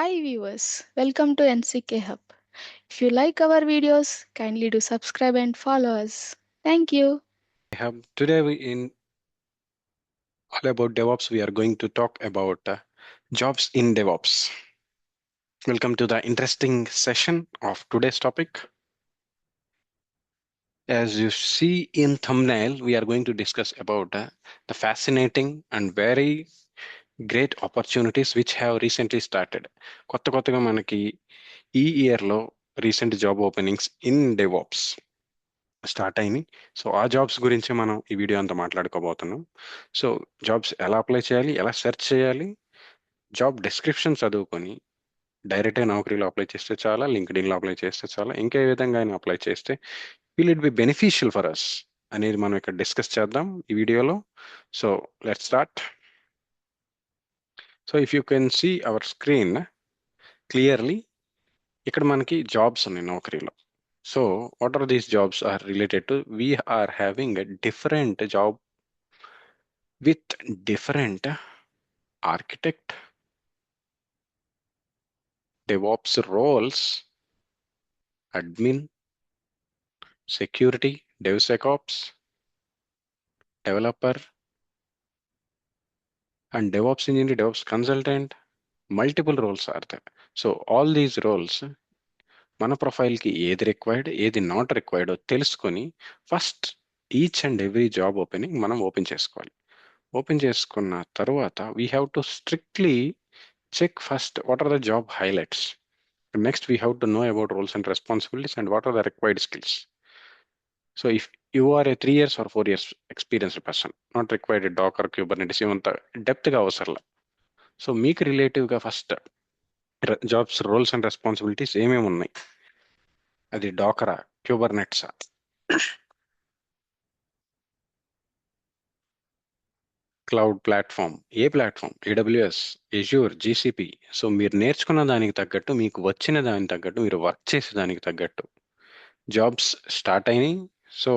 Hi viewers, welcome to NCK Hub. If you like our videos, kindly do subscribe and follow us. Thank you. Today we in all about DevOps. We are going to talk about jobs in DevOps. Welcome to the interesting session of today's topic. As you see in thumbnail, we are going to discuss about the fascinating and very great opportunities which have recently started. కొత్తగా మనకి ఈ ఇయర్లో recent job openings in DevOps start అయినాయి. So ఆ jobs గురించి మనం ఈ video అంతా మాట్లాడుకోబోతున్నాం. సో జాబ్స్ ఎలా అప్లై చేయాలి, ఎలా సెర్చ్ చేయాలి, జాబ్ డిస్క్రిప్షన్ చదువుకొని డైరెక్ట్గా నౌకరీలో అప్లై చేస్తే చాలా, లింక్డ్ఇన్లో అప్లై చేస్తే చాలా, ఇంకా ఏ విధంగా అయినా అప్లై చేస్తే will it be beneficial for us అనేది మనం ఇక్కడ డిస్కస్ చేద్దాం ఈ వీడియోలో. So let start. So if you can see our screen clearly, ఇక్కడ మనకి జాబ్స్ ఉన్నాయి నౌకరీలో. So what are these jobs are related to, we are having a different job with different architect, DevOps roles, admin, security, DevSecOps, developer, and DevOps engineer, DevOps consultant. Multiple roles are there. So all these roles మన ప్రొఫైల్కి ఏది required, ఏది not required తెలుసుకొని first each and every job opening మనం open చేసుకోవాలి. Open చేసుకున్న తర్వాత we have to strictly check first what are the job highlights. Next, we have to know about roles and responsibilities and what are the required skills. So if you are a 3 years or 4 years experienced person, not required a Docker, Kubernetes, ఇవంతా డెప్త్గా అవసరంలా. So మీకు రిలేటివ్గా first jobs roles and responsibilities ఏమేమి ఉన్నాయి, అది డాకరా, క్యూబర్నెట్సా, క్లౌడ్ ప్లాట్ఫామ్, ఏ platform, AWS, Azure, GCP. So మీరు నేర్చుకున్న దానికి తగ్గట్టు, మీకు వచ్చిన దానికి తగ్గట్టు, మీరు వర్క్ చేసే దానికి తగ్గట్టు జాబ్స్ స్టార్ట్ అయినాయి. సో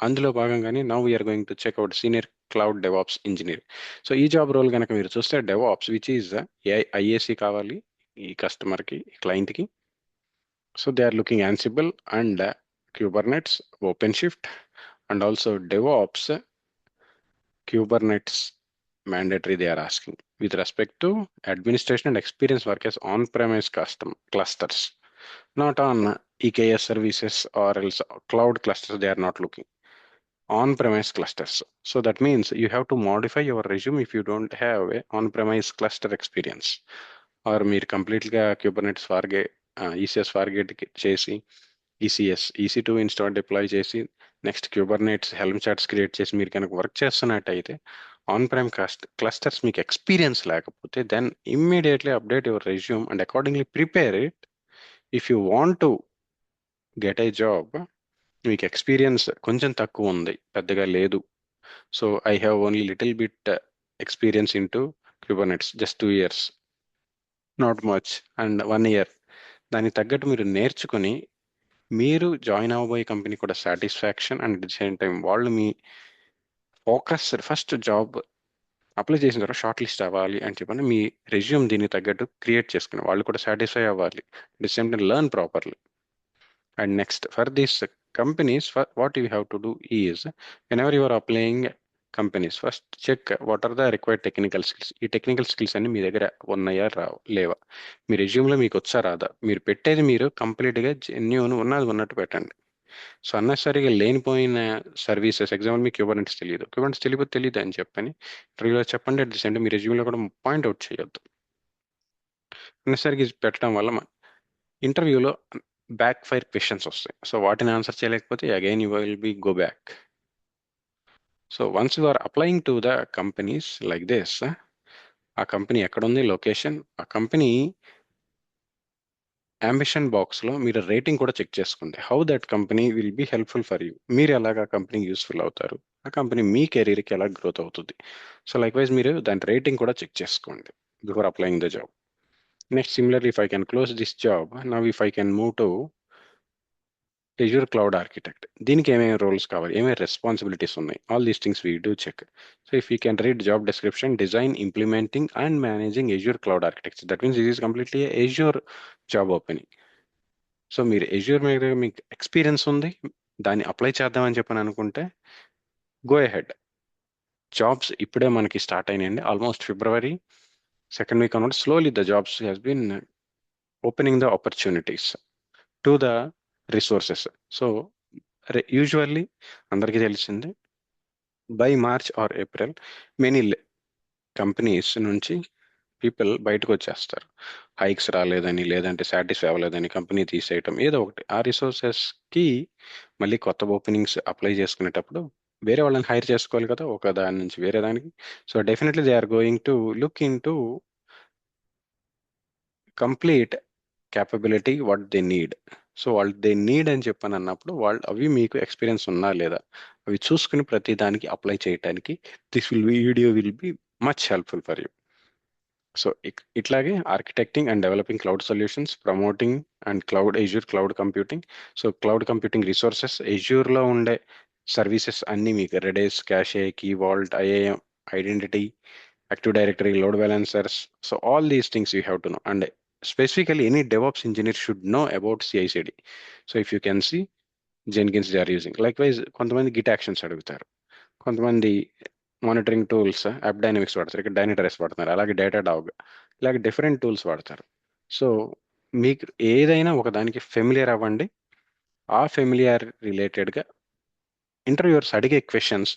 అందులో భాగంగానే now we're going to check out senior cloud DevOps engineer. So ఈ జాబ్ రోల్ కనుక మీరు చూస్తే డెవాప్స్ విచ్ ఈజ్ ఐఏసి కావాలి ఈ కస్టమర్కి, క్లయింట్కి. So they are looking Ansible and Kubernetes, OpenShift, and also DevOps Kubernetes mandatory they are asking with respect to administration and experience work as on-premise custom clusters, not on EKS services or else cloud clusters. They are not looking on-premise clusters. So that means you have to modify your resume if you don't have a on-premise cluster experience, or మీరు కంప్లీట్గా Kubernetes Fargate ECS Fargate చేసి EC2 install deploy చేసి next Kubernetes Helm charts create చేసి మీరు కనుక work చేస్తున్నట్టయితే on prime clusters మీకు experience లేకపోతే then immediately update your resume and accordingly prepare it. If you want to get a job, మీకు experience కొంచెం తక్కువ ఉంది, పెద్దగా లేదు. So I have only little bit experience in to Kubernetes, just 2 years, not much, and 1 year. దానికి తగ్గట్టు మీరు నేర్చుకుని మీరు జాయిన్ అవ్వబోయే కంపెనీ కూడా satisfaction and at the same time వాళ్ళు మీ ఫోకస్ ఫస్ట్ జాబ్ అప్లై చేసిన తర్వాత షార్ట్ లిస్ట్ అవ్వాలి అని చెప్పని మీ రెజ్యూమ్ దీనికి తగ్గట్టు క్రియేట్ చేసుకుని వాళ్ళు కూడా సాటిస్ఫై అవ్వాలి, at the same time learn properly. And next for these companies what you have to do is, whenever your applying companies first check what are the required technical skills. ఈ technical skills అన్ని మీ దగ్గర ఉన్నాయా లేవా, మీ రెజ్యూమ్లో మీకు వచ్చా రాదా, మీరు పెట్టేది మీరు కంప్లీట్గా జెన్యూన్ ఉన్నది ఉన్నట్టు పెట్టండి. సో అన్నెసరిగా లేనిపోయిన సర్వీసెస్, ఎగ్జాంపుల్ మీకు క్యూబర్నెట్స్ తెలియదు అని చెప్పని ఇంటర్వ్యూలో చెప్పండి, అట్ ది సేమ్ టైం మీ రెజ్యూమ్లో కూడా పాయింట్అవుట్ చేయొద్దు. అన్నెసరిగా పెట్టడం వల్ల ఇంటర్వ్యూలో బ్యాక్ ఫైర్ క్వశ్చన్స్ వస్తాయి. సో వాటిని ఆన్సర్ చేయలేకపోతే again you will be go back. So once you are applying to the companies like this, ఆ కంపెనీ ఎక్కడుంది, లొకేషన్, ఆ కంపెనీ అంబిషన్ బాక్స్లో మీరు రేటింగ్ కూడా చెక్ చేసుకోండి. How that company will be helpful for you, మీరు ఎలాగ ఆ కంపెనీకి యూస్ఫుల్ అవుతారు, ఆ కంపెనీ మీ కెరీర్కి ఎలా గ్రోత్ అవుతుంది. సో లైక్ వైజ్ మీరు దాని రేటింగ్ కూడా చెక్ చేసుకోండి before applying the job. Next similarly if I can close this job, now if I can move to Azure Cloud Architect. దీనికి ఏమేమి రోల్స్ కావాలి, ఏమేమి రెస్పాన్సిబిలిటీస్ ఉన్నాయి, all these things we do check. So if you can read job description, design, implementing and managing Azure Cloud Architects. That means this is completely Azure job opening. So మీరు Azure మీద మీకు experience ఉంది, దాన్ని apply చేద్దామని చెప్పని అనుకుంటే go ahead. Jobs ఇప్పుడే మనకి స్టార్ట్ అయినాయండి. ఆల్మోస్ట్ ఫిబ్రవరి సెకండ్ వీక్ అన్నమాట. Slowly the jobs has been opening the opportunities to the resources. So usually అందరికీ తెలిసిందే, by March or April many companies నుంచి పీపుల్ బయటకు వచ్చేస్తారు. హైక్స్ రాలేదని, లేదంటే సాటిస్ఫై అవ్వలేదని కంపెనీ తీసేయటం, ఏదో ఒకటి. ఆ రిసోర్సెస్కి మళ్ళీ కొత్త ఓపెనింగ్స్ అప్లై చేసుకునేటప్పుడు వేరే వాళ్ళని హైర్ చేసుకోవాలి కదా, ఒక దాని నుంచి వేరే దానికి. So definitely they are going to look into complete capability what they need. So వాళ్ళు దే నీడ్ అని చెప్పని అన్నప్పుడు వాళ్ళు అవి మీకు ఎక్స్పీరియన్స్ ఉన్నా లేదా అవి చూసుకుని ప్రతి దానికి అప్లై చేయడానికి this video will be much helpful for you. So ఇట్లాగే architecting and developing cloud solutions, promoting and Azure cloud computing. So cloud computing resources, Azureలో ఉండే సర్వీసెస్ అన్నీ మీకు Redis, cache, key vault, IAM, identity, Active Directory, load balancers. So all these things you have to know. And specifically, any DevOps engineer should know about CI/CD. So if you can see, Jenkins they are using. Likewise, కొంతమంది Git actions అడుగుతారు, కొంతమంది monitoring tools app dynamics వాడతారు, ఇక్కడ డైనటరెస్ వాడుతున్నారు, అలాగే డేటాడాగ్, ఇలాగే different tools వాడతారు. So మీకు ఏదైనా ఒక దానికి ఫెమిలియర్ అవ్వండి. ఆ ఫెమిలియర్ రిలేటెడ్గా ఇంటర్వ్యూవర్స్ అడిగే questions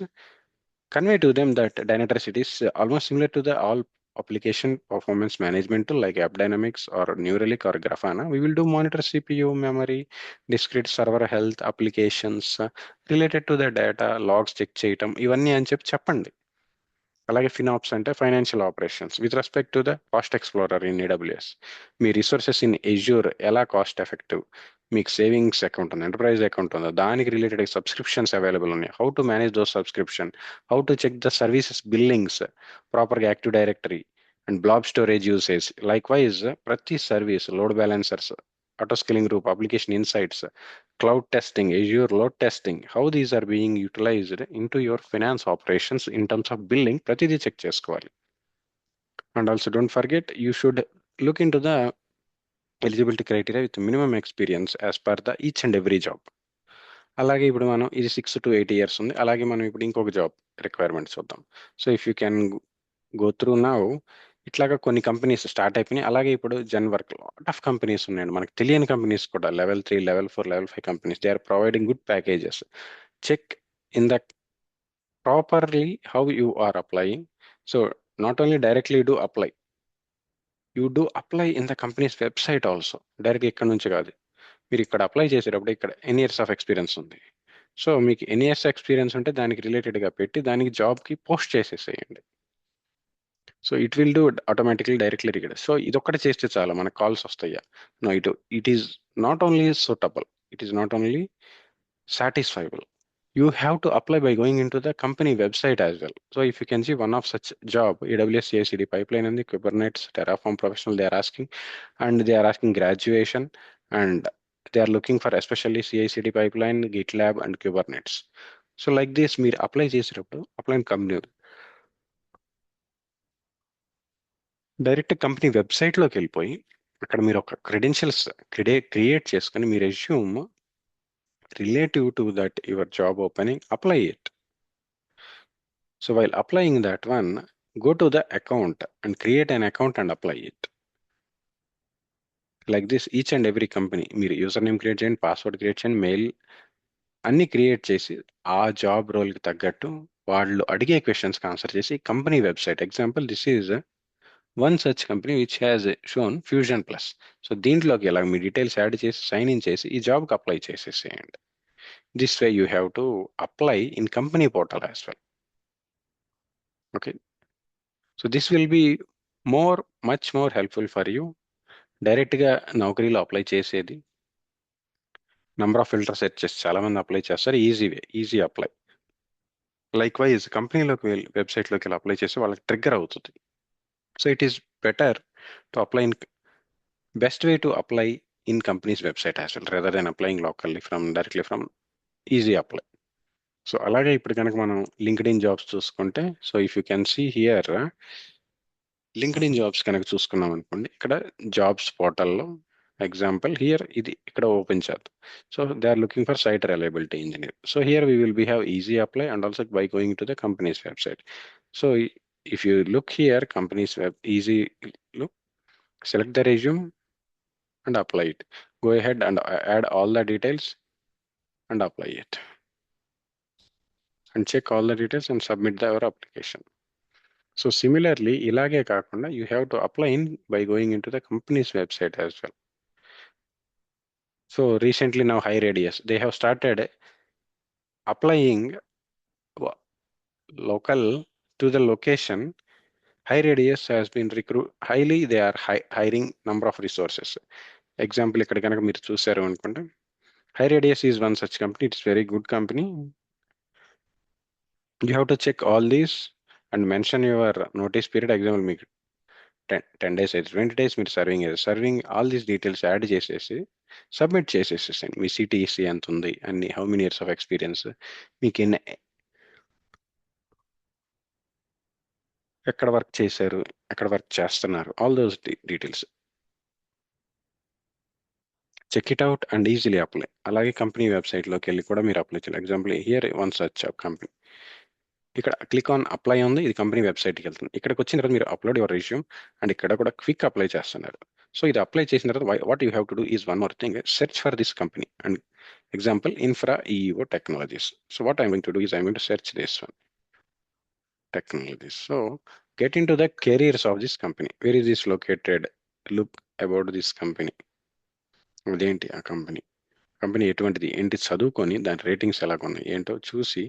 convey to them that Dynatrace it is almost similar to the all application performance management tool like AppDynamics or New Relic or Grafana. We will do monitor CPU, memory, discrete server health, applications related to the data, logs check చేయటం, ఇవన్నీ అని చెప్పండి. అలాగే FinOps అంటే financial operations with respect to the cost explorer in AWS. మీ resources in Azure ఎలా cost effective, మీకు savings account ఉంది, ఎంటర్ప్రైజ్ అకౌంట్ ఉందా, దానికి రిలేటెడ్ సబ్స్క్రిప్షన్స్ అవైలబుల్ ఉన్నాయి, how to manage those subscription, how to check the services billings, ప్రాపర్గా active directory and blob storage usage. Likewise ప్రతి service, load balancers, auto scaling group, application insights, cloud testing, Azure load testing, how these are being utilized into your finance operations in terms of billing, pratidi check chesukovali. And also don't forget, you should look into the eligibility criteria with minimum experience as per the each and every job. అలాగే ఇప్పుడు మనం ఇది 6 to 8 years ఉంది. అలాగే మనం ఇప్పుడు ఇంకొక job requirements చూద్దాం. So if you can go through now, ఇట్లాగా కొన్ని కంపెనీస్ స్టార్ట్ అయిపోయినాయి. అలాగే ఇప్పుడు Jan work lot of companies ఉన్నాయండి, మనకు తెలియని కంపెనీస్ కూడా, level 3, level 4, level 5 companies, they are providing good packages. Check in the properly how you are applying. So not only directly do apply, you do apply in the companies website also. Direct ఇక్కడ నుంచి కాదు, మీరు ఇక్కడ apply చేసేటప్పుడు ఇక్కడ ఎన్ని years of experience ఉంది, so మీకు ఎన్ని ఇయర్స్ ఎక్స్పీరియన్స్ ఉంటే దానికి రిలేటెడ్గా పెట్టి దానికి జాబ్కి పోస్ట్ చేసేసేయండి. So it will do automatically directly rigged. So ఇదొక్కటి చేస్తే చాలా మనకు కాల్స్ వస్తాయా? No, it is not only suitable, it is not only satisfiable. You have to apply by going into the company website as well. So if you can see one of such job, AWS CI/CD pipeline and the Kubernetes Terraform professional they are asking, and they are asking graduation, and they are looking for especially CI/CD pipeline, GitLab and Kubernetes. So like this, మీరు apply చేసేటప్పుడు apply company direct company వెబ్సైట్లోకి వెళ్ళిపోయి అక్కడ మీరు ఒక credentials create చేసుకొని మీ resume relative to that your job opening, apply it. So while applying that one, go to the account and create an account and apply it. Like this, each and every company, మీరు username create చేయండి, password create చేయండి, mail అన్ని create చేసి ఆ job రోల్కి తగ్గట్టు వాళ్ళు అడిగే క్వశ్చన్స్కి ఆన్సర్ చేసి company website, example this is one such company which has shown fusion plus. So దీంట్లోకి ఇలా మీ డీటెయిల్స్ యాడ్ చేసి సైన్ ఇన్ చేసి ఈ జాబ్కి అప్లై చేసేసేయండి. This way you have to apply in company portal as well. Okay. So this will be much more helpful for you. డైరెక్ట్గా నౌకరీలో apply చేసేది, number of filter set చేసి చాలా మంది అప్లై చేస్తారు, ఈజీ అప్లై. లైక్ వైజ్ కంపెనీలోకి వెళ్ళి వెబ్సైట్లోకి వెళ్ళి apply చేసి వాళ్ళకి ట్రిగ్గర్ అవుతుంది. So it is better to apply in, best way to apply in company's website as well, rather than applying locally directly from Easy Apply. So అలాగే ఇప్పుడు కనుక మనం లింక్డ్ఇన్ జాబ్స్ చూసుకుంటే, so if you can see here LinkedIn jobs కనుక చూసుకున్నాం అనుకోండి, ఇక్కడ jobs పోర్టల్లో ఎగ్జాంపుల్ హియర్ ఇది ఇక్కడ ఓపెన్ చేద్దాం. So they are looking for site reliability engineer. So here we will be have easy apply and also by going to the companies website. So if you look here companies web easy look, select the resume and apply it. Go ahead and add all the details and apply it. And check all the details and submit your application. So similarly, ilage kaakunda you have to apply in by going into the company's website as well. So recently now HireRadius, they have started applying local to the location. HireRadius has been highly they are hiring number of resources. Example ikkada kanaka meer chusaru anukunte, HireRadius is one such company. It's very good company. You have to check all these and mention your notice period. Example మీకు 10 days అయితే 20 days మీరు serving all these details add చేసేసి submit చేసేసేసండి. మీ CTC ఎంత ఉంది, అన్ని how many years of experience, మీకు ఎక్కడ వర్క్ చేశారు, ఎక్కడ వర్క్ చేస్తున్నారు, all those details check it out and easily apply. అలాగే కంపెనీ వెబ్సైట్లోకి వెళ్ళి కూడా మీరు అప్లై చేయాలి. Example here one search of company, ఇక్కడ క్లిక్ ఆన్ అప్లై ఉంది, ఇది కంపెనీ వెబ్సైట్కి వెళ్తుంది. ఇక్కడికి వచ్చిన తర్వాత మీరు అప్లోడ్ యువర్ రెజ్యూమ్ అండ్ ఇక్కడ కూడా క్విక్ అప్లై చేస్తున్నారు. సో ఇది అప్లై చేసిన తర్వాత what you have to do is one more thing, search for this company. And example infra EEO technologies. So what I'm going to do is I'm going to search this one technologies. So get into the careers of this company. Where is this located? Look about this company. అదేంటి ఆ company ఎటువంటిది, ఏంటి చదువుకొని దాని ratings ఎలాగున్నాయి ఏంటో చూసి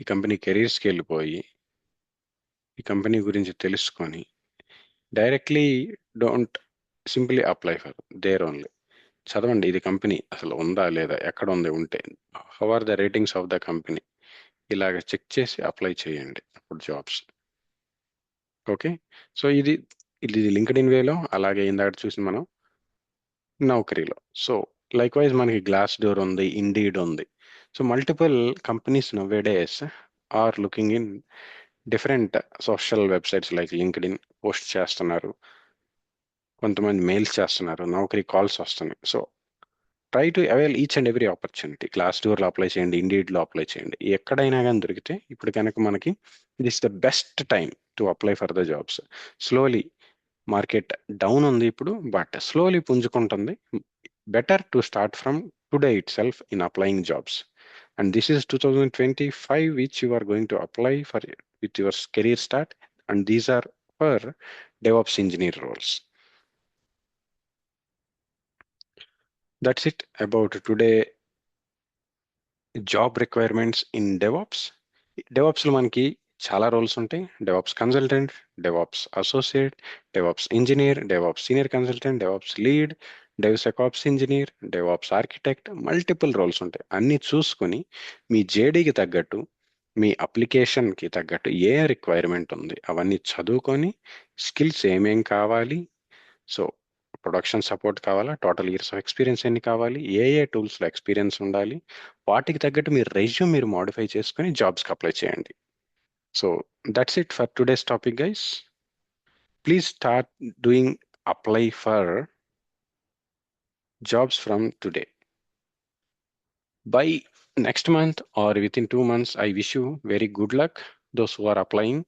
ఈ company కెరీర్స్కి వెళ్ళిపోయి ఈ కంపెనీ గురించి తెలుసుకొని directly don't simply apply for there only. చదవండి ఇది కంపెనీ అసలు ఉందా లేదా, ఎక్కడ ఉంది, ఉంటే how are the ratings of the company, ఇలాగ చెక్ చేసి అప్లై చేయండి అప్పుడు జాబ్స్. ఓకే, సో ఇది లింక్డ్ఇన్ వేలో, అలాగే ఇందాక చూసి మనం నౌకరీలో. సో లైక్ వైజ్ మనకి గ్లాస్ డోర్ ఉంది, ఇండీడ్ ఉంది. So multiple companies nowadays are looking in different social websites like LinkedIn post చేస్తున్నారు, కొంతమంది మెయిల్స్ చేస్తున్నారు, నౌకరీ కాల్స్ వస్తున్నాయి. So try to avail each and every opportunity. గ్లాస్ డోర్లో అప్లై చేయండి, ఇండీడ్లో అప్లై చేయండి, ఎక్కడైనా కానీ దొరికితే ఇప్పుడు కనుక మనకి this the best time to apply for the jobs. Slowly market down ఉంది ఇప్పుడు, బట్ స్లోలీ పుంజుకుంటుంది. Better to start from today itself in applying jobs. And this is 2025 which you are going to apply for with your career start. And these are for DevOps engineer roles. That's it about today job requirements in DevOps. డెవాప్స్లో మనకి చాలా roles ఉంటాయి. DevOps consultant, DevOps associate, DevOps engineer, DevOps senior consultant, DevOps lead, DevSecOps engineer, DevOps architect, multiple roles ఉంటాయి. అన్నీ చూసుకొని మీ జేడీకి తగ్గట్టు, మీ అప్లికేషన్కి తగ్గట్టు ఏ requirement ఉంది అవన్నీ చదువుకొని స్కిల్స్ ఏమేం కావాలి, సో ప్రొడక్షన్ సపోర్ట్ కావాలా, టోటల్ ఇయర్స్ ఆఫ్ ఎక్స్పీరియన్స్ ఎన్ని కావాలి, ఏ టూల్స్లో ఎక్స్పీరియన్స్ ఉండాలి, వాటికి తగ్గట్టు మీరు రెజ్యూమ్ మీరు మోడిఫై చేసుకొని జాబ్స్కి అప్లై చేయండి. So that's it for today's topic guys. Please start doing apply for jobs from today. By next month or with in 2 months I wish you very good luck those who are applying.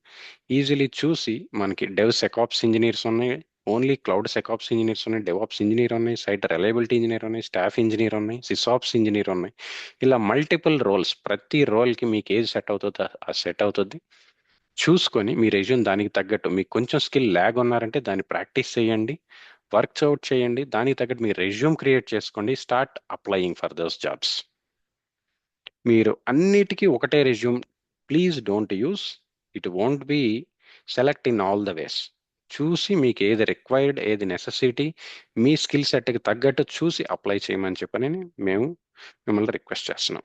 Easily చూసి మనకి devsecops engineers ఉన్నాయి, only cloud secops engineers ఉన్నాయి, devops engineer ఉన్నాయి, site reliability engineer ఉన్నాయి, staff engineer ఉన్నాయి, sysops engineer ఉన్నాయి. ఇలా multiple roles, ప్రతి రోల్కి మీకు ఏది సెట్ అవుతుందో ఆ సెట్ అవుతుంది. చూసుకొని మీ రెజ్యూమ్ దానికి తగ్గట్టు, మీకు కొంచెం స్కిల్ ల్యాగ్ ఉన్నారంటే దాన్ని ప్రాక్టీస్ చేయండి, వర్క్ అవుట్ చేయండి, దానికి తగ్గట్టు మీ రెజ్యూమ్ క్రియేట్ చేసుకోండి, start applying for those jobs. మీరు అన్నిటికీ ఒకటే resume please don't use, it won't be select in all the ways. చూసి మీకు ఏది రిక్వైర్డ్, ఏది నెసెసిటీ, మీ స్కిల్ సెట్కి తగ్గట్టు చూసి అప్లై చేయమని చెప్పని మేము మిమ్మల్ని రిక్వెస్ట్ చేస్తున్నాం.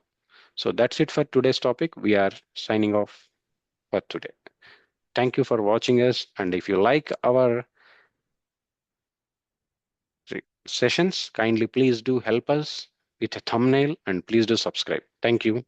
So that's it for today's topic. We're signing off for today. Thank you for watching us, and if you like our sessions, kindly please do help us with a thumbnail and please do subscribe. Thank you.